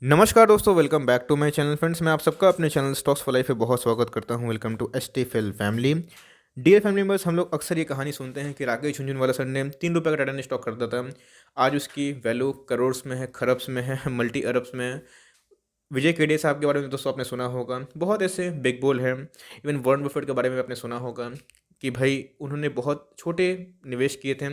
नमस्कार दोस्तों, welcome back to my channel friends. मैं आप सबका अपने चैनल स्टॉक्स फॉर लाइफ में बहुत स्वागत करता हूं। Welcome to STFL family. Dear family members, हम लोग अक्सर ये कहानी सुनते हैं कि राकेश झुनझुनवाला सर ने 3 रुपये का टाटा ने स्टॉक खरीदा था। आज उसकी वैल्यू करोड्स में है, खरब्स में है, मल्टी अरब्स में है। विजय केडिया साहब के बारे में दोस्तों आपने सुना होगा, बहुत ऐसे बिग बोल हैं। इवन वॉरेन बफेट के बारे में आपने सुना होगा कि भाई उन्होंने बहुत छोटे निवेश किए थे,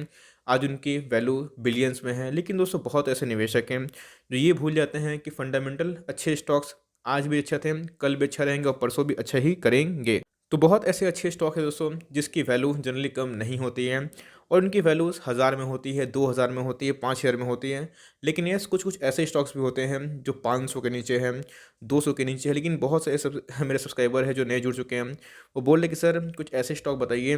आज उनकी वैल्यू बिलियंस में है। लेकिन दोस्तों बहुत ऐसे निवेशक हैं जो ये भूल जाते हैं कि फंडामेंटल अच्छे स्टॉक्स आज भी अच्छे थे, कल भी अच्छा रहेंगे और परसों भी अच्छा ही करेंगे। तो बहुत ऐसे अच्छे स्टॉक है दोस्तों जिसकी वैल्यू जनरली कम नहीं होती है और उनकी वैल्यूज़ 1000 में होती है, 2000 में होती है, 5000 में होती है। लेकिन यस, कुछ कुछ ऐसे स्टॉक्स भी होते हैं जो 500 के नीचे हैं, 200 के नीचे है। लेकिन बहुत से मेरे सब्सक्राइबर हैं जो नए जुड़ चुके हैं, वो बोल रहे कि सर कुछ ऐसे स्टॉक बताइए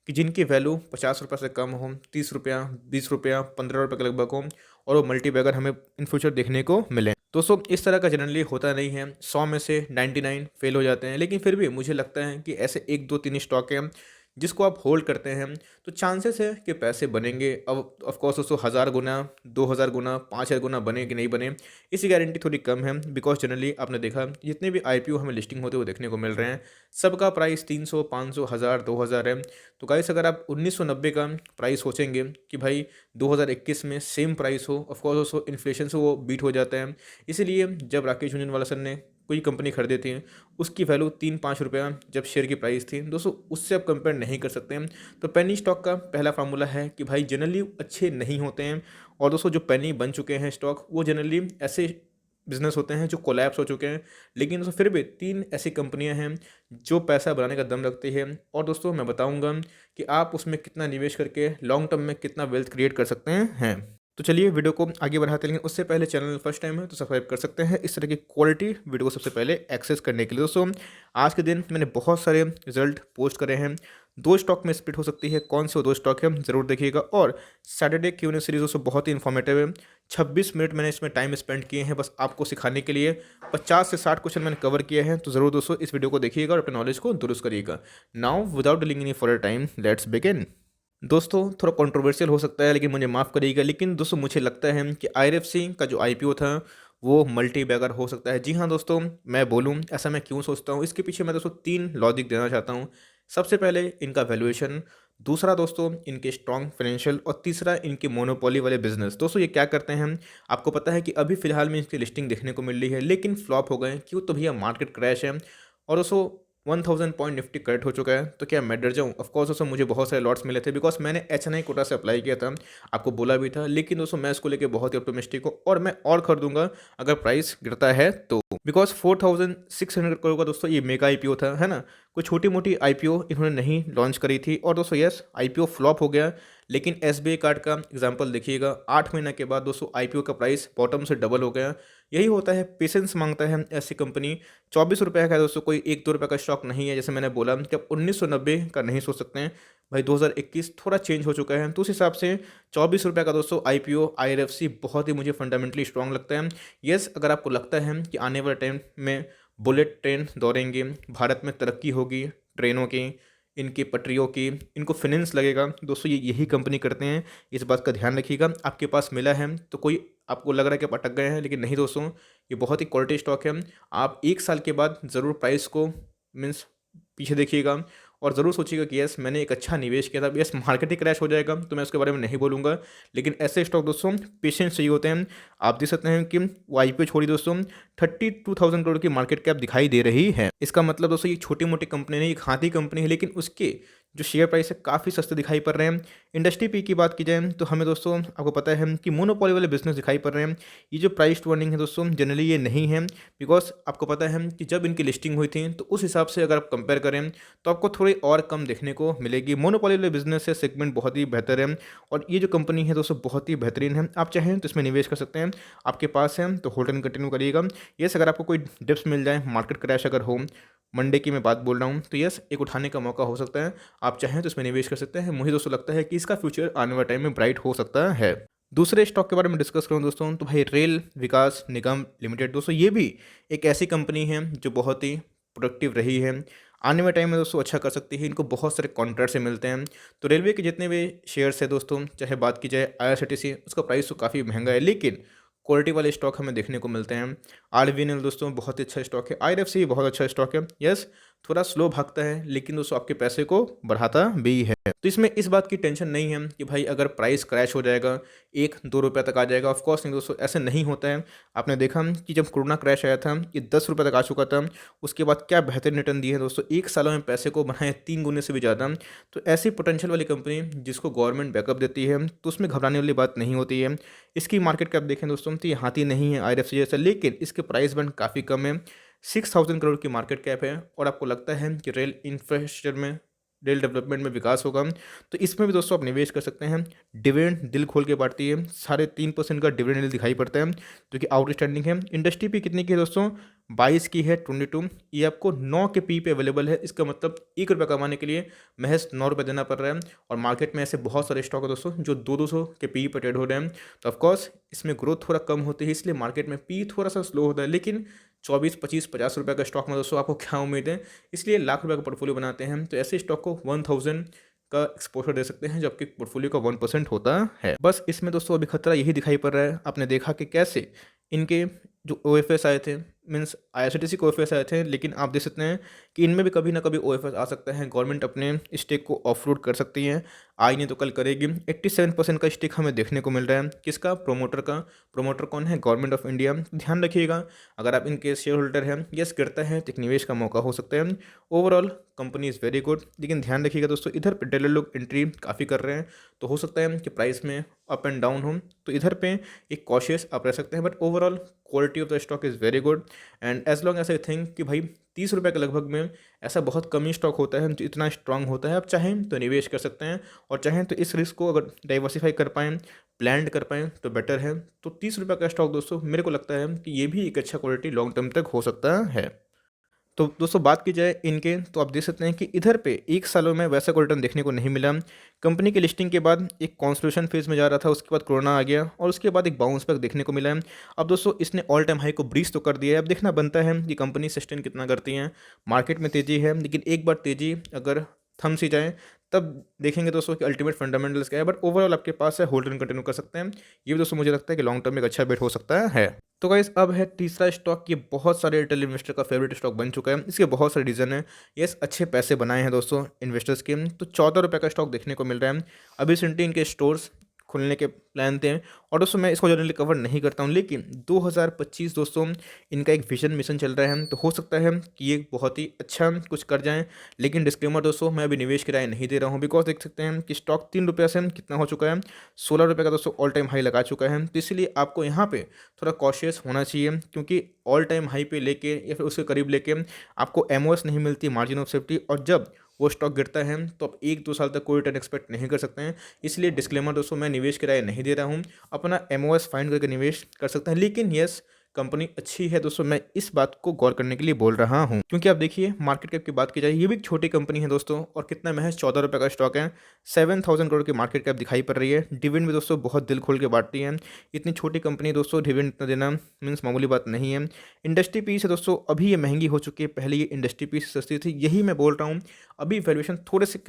कि जिनकी वैल्यू 50 रुपये से कम हो, 30 रुपया, 20 रुपया, 15 रुपये के लगभग हो और वो मल्टी बैगर हमें इन फ्यूचर देखने को मिले। दोस्तों इस तरह का जनरली होता नहीं है, 100 में से 99 फेल हो जाते हैं। लेकिन फिर भी मुझे लगता है कि ऐसे 1 2 3 स्टॉक हैं जिसको आप होल्ड करते हैं तो चांसेस है कि पैसे बनेंगे। अब ऑफ कोर्स दोस्तों 1000 गुना, 2000 गुना, 5000 गुना बने कि नहीं बने, इसकी गारंटी थोड़ी कम है। बिकॉज जनरली आपने देखा जितने भी आईपीओ हमें लिस्टिंग होते हुए देखने को मिल रहे हैं, सबका प्राइस 300, 500, 1000, 2000 है। तो गाइस अगर आप 1990 का प्राइस सोचेंगे कि भाई 2021 में सेम प्राइस हो, ऑफकोर्स दोस्तों इन्फ्लेशन से वो बीट हो जाता है। इसीलिए जब राकेश झुनझुनवाला सर ने कोई कंपनी खरीदी थी, उसकी वैल्यू 3-5 रुपया जब शेयर की प्राइस थी दोस्तों, उससे आप कंपेयर नहीं कर सकते हैं। तो पेनी स्टॉक का पहला फार्मूला है कि भाई जनरली अच्छे नहीं होते हैं। और दोस्तों जो पेनी बन चुके हैं स्टॉक, वो जनरली ऐसे बिजनेस होते हैं जो कोलैप्स हो चुके हैं। लेकिन दोस्तों फिर भी 3 ऐसी कंपनियां हैं जो पैसा बनाने का दम रखती है। और दोस्तों मैं बताऊंगा कि आप उसमें कितना निवेश करके लॉन्ग टर्म में कितना वेल्थ क्रिएट कर सकते हैं। तो चलिए वीडियो को आगे बढ़ाते हैं। उससे पहले चैनल फर्स्ट टाइम है तो सब्सक्राइब कर सकते हैं इस तरह की क्वालिटी वीडियो को सबसे पहले एक्सेस करने के लिए। दोस्तों आज के दिन मैंने बहुत सारे रिजल्ट पोस्ट करे हैं। 2 स्टॉक में स्प्लिट हो सकती है, कौन से वो 2 स्टॉक है ज़रूर देखिएगा। और सैटरडे Q&A सीरीज दोस्तों बहुत ही इन्फॉर्मेटिव है। 26 मिनट मैंने इसमें टाइम स्पेंड किए हैं बस आपको सिखाने के लिए। 50 से 60 क्वेश्चन मैंने कवर किए हैं। तो ज़रूर दोस्तों इस वीडियो को देखिएगा और अपने नॉलेज को दुरुस्त करिएगा। Now without dealing any for time, let's begin. दोस्तों थोड़ा कंट्रोवर्शियल हो सकता है लेकिन मुझे माफ़ करिएगा, लेकिन दोस्तों मुझे लगता है कि IRFC का जो IPO था वो मल्टी बैगर हो सकता है। जी हाँ दोस्तों, मैं बोलूँ ऐसा मैं क्यों सोचता हूँ, इसके पीछे मैं दोस्तों 3 लॉजिक देना चाहता हूँ। सबसे पहले इनका वैल्यूएशन, दूसरा दोस्तों इनके स्ट्रॉन्ग फाइनेंशियल और तीसरा इनके मोनोपोली वाले बिजनेस। दोस्तों ये क्या करते हैं आपको पता है कि अभी फिलहाल में इनकी लिस्टिंग देखने को मिल रही है लेकिन फ्लॉप हो गए। क्यों? तो भैया मार्केट क्रैश है और दोस्तों 1000 पॉइंट निफ्टी करेक्ट हो चुका है। तो क्या मैं डर जाऊँ? ऑफकोर्स दोस्तों मुझे बहुत सारे लॉट्स मिले थे बिकॉज मैंने HNI कोटा से अप्लाई किया था, आपको बोला भी था। लेकिन दोस्तों मैं इसको लेके बहुत ही ऑप्टिमिस्टिक हूँ और मैं और खरीदूंगा अगर प्राइस गिरता है तो। बिकॉज 4600 करोड़ का दोस्तों ये मेगा IPO था, है ना। कोई छोटी मोटी IPO इन्होंने नहीं लॉन्च करी थी। और दोस्तों यस, IPO फ्लॉप हो गया। लेकिन SBI कार्ड का एग्जांपल देखिएगा, 8 महीने के बाद दोस्तों IPO का प्राइस बॉटम से डबल हो गया। यही होता है, पेशेंस मांगता है ऐसी कंपनी। 24 रुपये का है दोस्तों, कोई 1-2 रुपये का स्टॉक नहीं है। जैसे मैंने बोला कि आप 1990 का नहीं सोच सकते हैं भाई, 2021 थोड़ा चेंज हो चुका है। तो उस हिसाब से 24 रुपये का दोस्तों IPO IRFC बहुत ही मुझे फंडामेंटली स्ट्रांग लगता है। यस, अगर आपको लगता है कि आने वाले टाइम में बुलेट ट्रेन दौड़ेंगे, भारत में तरक्की होगी ट्रेनों की, इनकी पटरियों की, इनको फाइनेंस लगेगा, दोस्तों ये यही कंपनी करते हैं। इस बात का ध्यान रखिएगा। आपके पास मिला है तो कोई आपको लग रहा है कि आप अटक गए हैं, लेकिन नहीं दोस्तों, ये बहुत ही क्वालिटी स्टॉक है। आप 1 साल के बाद ज़रूर प्राइस को मीन्स पीछे देखिएगा और ज़रूर सोचिएगा कि यस मैंने एक अच्छा निवेश किया था। यस मार्केट ही क्रैश हो जाएगा तो मैं उसके बारे में नहीं बोलूँगा, लेकिन ऐसे स्टॉक दोस्तों पेशेंस चाहिए होते हैं। आप देख सकते हैं कि वो IPO छोड़ी दोस्तों 32,000 करोड़ की मार्केट कैप दिखाई दे रही है। इसका मतलब दोस्तों ये छोटी मोटी कंपनी नहीं, एक हाथी कंपनी है, लेकिन उसके जो शेयर प्राइस है काफ़ी सस्ते दिखाई पड़ रहे हैं। इंडस्ट्री पी की बात की जाए तो हमें दोस्तों आपको पता है कि मोनोपोली वाले बिजनेस दिखाई पड़ रहे हैं। ये जो प्राइस टू अर्निंग है दोस्तों जनरली ये नहीं है, बिकॉज आपको पता है कि जब इनकी लिस्टिंग हुई थी तो उस हिसाब से अगर आप कंपेयर करें तो आपको थोड़ी और कम देखने को मिलेगी। मोनोपोली वाले बिजनेस से सेगमेंट बहुत ही बेहतर है और ये जो कंपनी है दोस्तों बहुत ही बेहतरीन है। आप चाहें तो इसमें निवेश कर सकते हैं, आपके पास है तो होल्ड एंड कंटिन्यू करिएगा। यस, अगर आपको कोई डिप्स मिल जाए, मार्केट क्रैश अगर हो, मंडे की मैं बात बोल रहा हूँ, तो यस एक उठाने का मौका हो सकता है। आप चाहें तो इसमें निवेश कर सकते हैं। मुझे दोस्तों लगता है कि इसका फ्यूचर आने वाले टाइम में ब्राइट हो सकता है। दूसरे स्टॉक के बारे में डिस्कस करूँ दोस्तों तो भाई रेल विकास निगम लिमिटेड, दोस्तों ये भी एक ऐसी कंपनी है जो बहुत ही प्रोडक्टिव रही है, आने वाले टाइम में दोस्तों अच्छा कर सकती है। इनको बहुत सारे कॉन्ट्रैक्ट से मिलते हैं। तो रेलवे के जितने भी शेयर्स है दोस्तों, चाहे बात की जाए IRCTC, उसका प्राइस तो काफ़ी महंगा है, लेकिन क्वालिटी वाले स्टॉक हमें देखने को मिलते हैं। आरवीएनएल दोस्तों बहुत ही अच्छा स्टॉक है, आईआरएफसी बहुत अच्छा स्टॉक है। यस, थोड़ा स्लो भागता है लेकिन दोस्तों आपके पैसे को बढ़ाता भी है। तो इसमें इस बात की टेंशन नहीं है कि भाई अगर प्राइस क्रैश हो जाएगा, 1-2 रुपये तक आ जाएगा। ऑफ कोर्स नहीं दोस्तों, ऐसे नहीं होता है। आपने देखा कि जब कोरोना क्रैश आया था, ये 10 रुपये तक आ चुका था, उसके बाद क्या बेहतरीन रिटर्न दिए हैं दोस्तों। 1 सालों में पैसे को बढ़ाए 3 गुने से भी ज़्यादा। तो ऐसी पोटेंशियल वाली कंपनी जिसको गवर्नमेंट बैकअप देती है, तो उसमें घबराने वाली बात नहीं होती है। इसकी मार्केट कैप देखें दोस्तों तो ये हाथी नहीं है आईआरएफसी जैसा, लेकिन इसके प्राइस बैंड काफ़ी कम है। 6,000 करोड़ की मार्केट कैप है और आपको लगता है कि रेल इंफ्रास्ट्रक्चर में, रेल डेवलपमेंट में विकास होगा, तो इसमें भी दोस्तों आप निवेश कर सकते हैं। डिविडेंड दिल खोल के बांटती है, 3.5% का डिविडेंड दिखाई पड़ता है जो कि आउटस्टैंडिंग है। इंडस्ट्री भी कितनी की है दोस्तों, 22 की है, 22। ये आपको 9 के पी पे अवेलेबल है। इसका मतलब 1 रुपये कमाने के लिए महज 9 रुपये देना पड़ रहा है। और मार्केट में ऐसे बहुत सारे स्टॉक है दोस्तों जो 200 के पी पर ट्रेड हो रहे हैं। तो ऑफकोर्स इसमें ग्रोथ थोड़ा कम होती है, इसलिए मार्केट में पी थोड़ा सा स्लो होता है। लेकिन 24, 25, 50 रुपये का स्टॉक में दोस्तों आपको क्या उम्मीद है, इसलिए लाख रुपये का पोर्टफोलियो बनाते हैं तो ऐसे स्टॉक को 1000 का एक्सपोजर दे सकते हैं जो आपके पोर्टफोलियो का 1% होता है। बस इसमें दोस्तों अभी खतरा यही दिखाई पड़ रहा है। आपने देखा कि कैसे इनके जो ओएफएस आए थे, मीन्स आईआरसीटीसी के ओएफएस आए थे, लेकिन आप देख सकते हैं कि इनमें भी कभी ना कभी ओएफएस आ सकता है। गवर्नमेंट अपने स्टेक को ऑफरोड कर सकती है, आज नहीं तो कल करेगी। 87% का स्टेक हमें देखने को मिल रहा है, किसका, प्रोमोटर का। प्रोमोटर कौन है, गवर्नमेंट ऑफ इंडिया। ध्यान रखिएगा अगर आप इनके शेयर होल्डर हैं, यस गिरता है तो एक निवेश का मौका हो सकता है। Overall company is very good, लेकिन ध्यान रखिएगा दोस्तों इधर पे डेलर लोग एंट्री काफ़ी कर रहे हैं, तो हो सकता है कि प्राइस में अप एंड डाउन हो, तो इधर पे एक कॉशियस आप रह सकते हैं। But overall quality of the stock is very good and as long as I think कि भाई 30 रुपये के लगभग में ऐसा बहुत कम ही स्टॉक होता है जो इतना स्ट्रांग होता है। आप चाहें तो निवेश कर सकते हैं और चाहें तो इस रिस्क को अगर डाइवर्सिफाई कर पाएँ, प्लान कर पाएँ तो बेटर है। तो 30 रुपये का स्टॉक दोस्तों मेरे को लगता है कि ये भी एक अच्छा क्वालिटी लॉन्ग टर्म तक हो सकता है। तो दोस्तों बात की जाए इनके, तो आप देख सकते हैं कि इधर पे 1 सालों में वैसा कोई रिटर्न देखने को नहीं मिला। कंपनी की लिस्टिंग के बाद एक कॉन्सोलिडेशन फेज में जा रहा था, उसके बाद कोरोना आ गया और उसके बाद एक बाउंस बैक देखने को मिला है। अब दोस्तों इसने ऑल टाइम हाई को ब्रीच तो कर दिया है, अब देखना बनता है कि कंपनी सस्टेन कितना करती है। मार्केट में तेज़ी है, लेकिन एक बार तेज़ी अगर थम सी जाए तब देखेंगे दोस्तों कि अल्टीमेट फंडामेंटल्स क्या है। बट ओवरऑल आपके पास है, होल्ड एंड कंटिन्यू कर सकते हैं। ये भी दोस्तों मुझे लगता है कि लॉन्ग टर्म में एक अच्छा बेट हो सकता है। तो गाइस अब है तीसरा स्टॉक, ये बहुत सारे रिटेल इन्वेस्टर का फेवरेट स्टॉक बन चुका है। इसके बहुत सारे रीज़न है, ये अच्छे पैसे बनाए हैं दोस्तों इन्वेस्टर्स के। तो 14 रुपये का स्टॉक देखने को मिल रहा है। अभी रिसेंटली इनके स्टोर्स खुलने के प्लान थे और दोस्तों मैं इसको जनरली कवर नहीं करता हूँ, लेकिन 2025 दोस्तों इनका एक विजन मिशन चल रहा है, तो हो सकता है कि ये बहुत ही अच्छा कुछ कर जाएं। लेकिन डिस्क्लेमर दोस्तों, मैं अभी निवेश की राय नहीं दे रहा हूँ, बिकॉज देख सकते हैं कि स्टॉक 3 रुपये से कितना हो चुका है, 16 रुपये का दोस्तों ऑल टाइम हाई लगा चुका है। तो इसलिए आपको यहाँ पे थोड़ा कॉशियस होना चाहिए, क्योंकि ऑल टाइम हाई पे लेके या फिर उसके करीब लेके आपको एमओएस नहीं मिलती, मार्जिन ऑफ सेफ्टी, और जब वो स्टॉक गिरता है तो आप 1-2 साल तक कोई रिटर्न एक्सपेक्ट नहीं कर सकते हैं। इसलिए डिस्क्लेमर दोस्तों, मैं निवेश की राय नहीं दे रहा हूँ, अपना एमओएस फाइंड करके निवेश कर सकते हैं। लेकिन यस, कंपनी अच्छी है दोस्तों, मैं इस बात को गौर करने के लिए बोल रहा हूँ, क्योंकि आप देखिए मार्केट कैप की बात की जाए, ये भी एक छोटी कंपनी है दोस्तों, और कितना महज 14 रुपये का स्टॉक है। 7,000 करोड़ की मार्केट कैप दिखाई पड़ रही है। डिविडेंड भी दोस्तों बहुत दिल खोल के बांटती है। इतनी छोटी कंपनी दोस्तों, डिविडेंड इतना देना मीन्स मामूली बात नहीं है। इंडस्ट्री पी से दोस्तों अभी ये महंगी हो चुकी है, पहले ये इंडस्ट्री पी से सस्ती थी, यही मैं बोल रहा हूँ। अभी वैल्यूएशन थोड़े से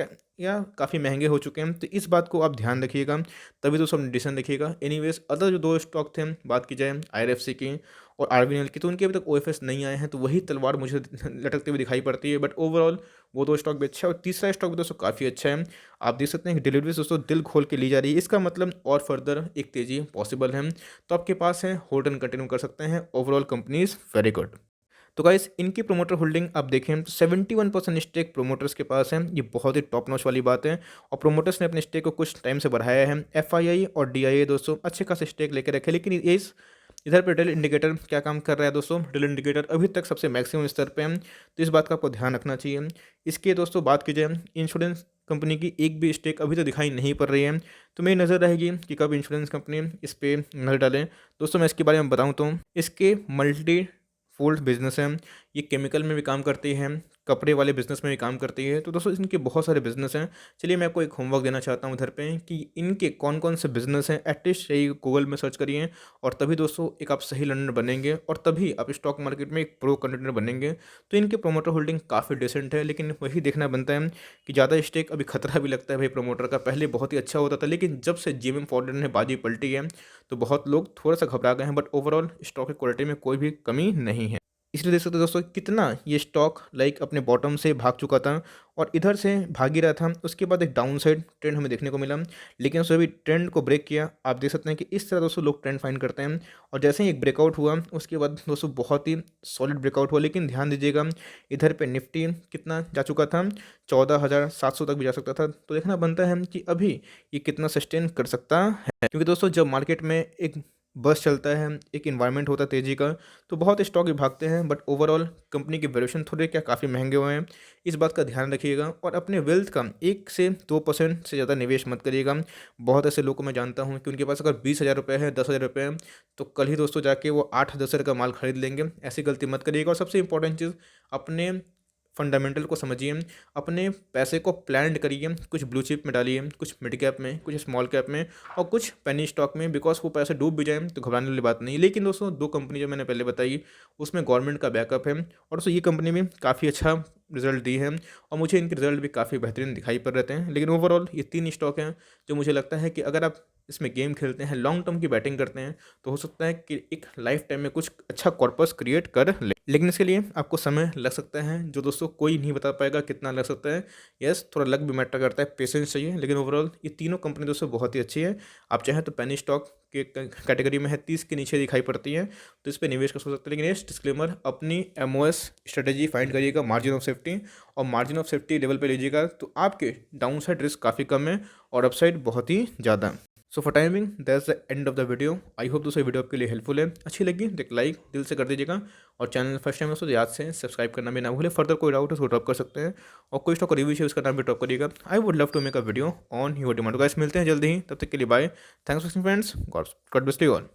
या काफ़ी महंगे हो चुके हैं, तो इस बात को आप ध्यान रखिएगा, तभी दोस्तों अपने डिसीजन रखिएगा। एनीवेज अदर जो 2 स्टॉक थे, बात की जाए आईआरएफसी की और आरबीएल की, तो उनके अभी तक ओएफएस नहीं आए हैं, तो वही तलवार मुझे लटकती हुई दिखाई पड़ती है। बट ओवरऑल वो 2 स्टॉक भी अच्छा है और तीसरा स्टॉक भी दोस्तों काफ़ी अच्छा है। आप देख सकते हैं कि डिलीवरीज दोस्तों दिल खोल के ली जा रही है, इसका मतलब और फर्दर एक तेज़ी पॉसिबल है। तो आपके पास है, होल्ड एंड कंटिन्यू कर सकते हैं। Overall company is very good. तो गाइस इनकी प्रोमोटर होल्डिंग आप देखें तो 71% स्टेक प्रोमोटर्स के पास है। ये बहुत ही टॉप नॉच वाली बात है, और प्रोमोटर्स ने अपने स्टेक को कुछ टाइम से बढ़ाया है। एफआईआई और डीआईए दोस्तों अच्छे खासे स्टेक लेके रखे, लेकिन ये इधर पे रिटेल इंडिकेटर क्या काम कर रहा है दोस्तों, रिटेल इंडिकेटर अभी तक सबसे मैक्सिमम स्तर पे है, तो इस बात का आपको ध्यान रखना चाहिए। इसके दोस्तों बात की जाए, इंश्योरेंस कंपनी की एक भी स्टेक अभी तो दिखाई नहीं पड़ रही है, तो मेरी नज़र रहेगी कि कब इंश्योरेंस कंपनी इस पर नज़र डालें। दोस्तों मैं इसके बारे में बताऊँ तो इसके मल्टी फोल्ड बिजनेस है, ये केमिकल में भी काम करती है, कपड़े वाले बिज़नेस में भी काम करती है। तो दोस्तों इनके बहुत सारे बिज़नेस हैं। चलिए मैं आपको एक होमवर्क देना चाहता हूँ इधर पे कि इनके कौन-कौन से बिज़नेस हैं, एटलीस्ट यही गूगल में सर्च करिए और तभी दोस्तों एक आप सही लर्नर बनेंगे और तभी आप स्टॉक मार्केट में एक प्रो कंटेंटर बनेंगे। तो इनके प्रोमोटर होल्डिंग काफ़ी डिसेंट है, लेकिन वही देखना बनता है कि ज़्यादा स्टेक अभी खतरा भी लगता है भाई प्रमोटर का। पहले बहुत ही अच्छा होता था, लेकिन जब से जेएमएम फॉरवर्ड ने बाजी पलटी है, तो बहुत लोग थोड़ा-सा घबरा गए हैं, बट ओवरऑल स्टॉक की क्वालिटी में कोई भी कमी नहीं है। इसलिए देख सकते हो दोस्तों कितना ये स्टॉक अपने बॉटम से भाग चुका था और इधर से भाग ही रहा था। उसके बाद एक डाउन साइड ट्रेंड हमें देखने को मिला, लेकिन उसने भी ट्रेंड को ब्रेक किया। आप देख सकते हैं कि इस तरह दोस्तों लोग ट्रेंड फाइंड करते हैं और जैसे ही एक ब्रेकआउट हुआ उसके बाद दोस्तों बहुत ही सॉलिड ब्रेकआउट हुआ। लेकिन ध्यान दीजिएगा इधर पे निफ्टी कितना जा चुका था, 14,700 तक भी जा सकता था। तो देखना बनता है कि अभी ये कितना सस्टेन कर सकता है, क्योंकि दोस्तों जब मार्केट में एक बस चलता है, एक इन्वायरमेंट होता है तेज़ी का, तो बहुत स्टॉक भी भागते हैं, बट ओवरऑल कंपनी के वैल्यूएशन थोड़े क्या काफ़ी महंगे हुए हैं। इस बात का ध्यान रखिएगा और अपने वेल्थ का 1 से 2% से ज़्यादा निवेश मत करिएगा। बहुत ऐसे लोग को मैं जानता हूँ कि उनके पास अगर 20,000 रुपये है, 10,000 रुपये है, तो कल ही दोस्तों जाके वो 8-10 हज़ार का माल खरीद लेंगे। ऐसी गलती मत करिएगा और सबसे इंपॉर्टेंट चीज़, अपने फंडामेंटल को समझिए, अपने पैसे को प्लान्ड करिए। कुछ ब्लू चिप में डालिए, कुछ मिड कैप में, कुछ स्मॉल कैप में और कुछ पेनी स्टॉक में, बिकॉज वो पैसे डूब भी जाए तो घबराने वाली बात नहीं है। लेकिन दोस्तों 2 कंपनी जो मैंने पहले बताई उसमें गवर्नमेंट का बैकअप है और दोस्तों ये कंपनी भी काफ़ी अच्छा रिजल्ट दी है और मुझे इनके रिजल्ट भी काफ़ी बेहतरीन दिखाई पड़ रहे हैं। लेकिन ओवरऑल ये 3 स्टॉक हैं जो मुझे लगता है कि अगर आप इसमें गेम खेलते हैं, लॉन्ग टर्म की बैटिंग करते हैं, तो हो सकता है कि एक लाइफ टाइम में कुछ अच्छा कॉर्पस क्रिएट कर ले। लेकिन इसके लिए आपको समय लग सकता है, जो दोस्तों कोई नहीं बता पाएगा कितना लग सकता है। यस, थोड़ा लक भी मैटर करता है, पेशेंस चाहिए, लेकिन ओवरऑल ये तीनों कंपनी दोस्तों बहुत ही अच्छी है। आप चाहें तो पेनी स्टॉक के कैटेगरी में है, 30 के नीचे दिखाई पड़ती है, तो इस पर निवेश कर सकते हैं। लेकिन यस, डिस्क्लेमर, अपनी एमओएस स्ट्रेटेजी फाइंड करिएगा, मार्जिन ऑफ सेफ्टी, और मार्जिन ऑफ सेफ्टी लेवल पे लीजिएगा तो आपके डाउन साइड रिस्क काफ़ी कम है और अपसाइड बहुत ही ज़्यादा। So for timing that's the end of the video. I hope दोस्तों वीडियो आपके लिए हेल्पफुल है। अच्छी लगी तो एक लाइक दिल से कर दीजिएगा और चैनल फर्स्ट टाइम दोस्तों याद से सब्सक्राइब करना भी ना भूलें। फर्दर कोई डाउट है उसको ड्रॉप कर सकते हैं और कोई स्टॉक रिव्यू है उसका नाम भी ड्रॉप करिएगा। I would love to make a video on your demand. Guys मिलते हैं जल्दी ही, तब तक के लिए bye. Thanks for friends, God bless you all.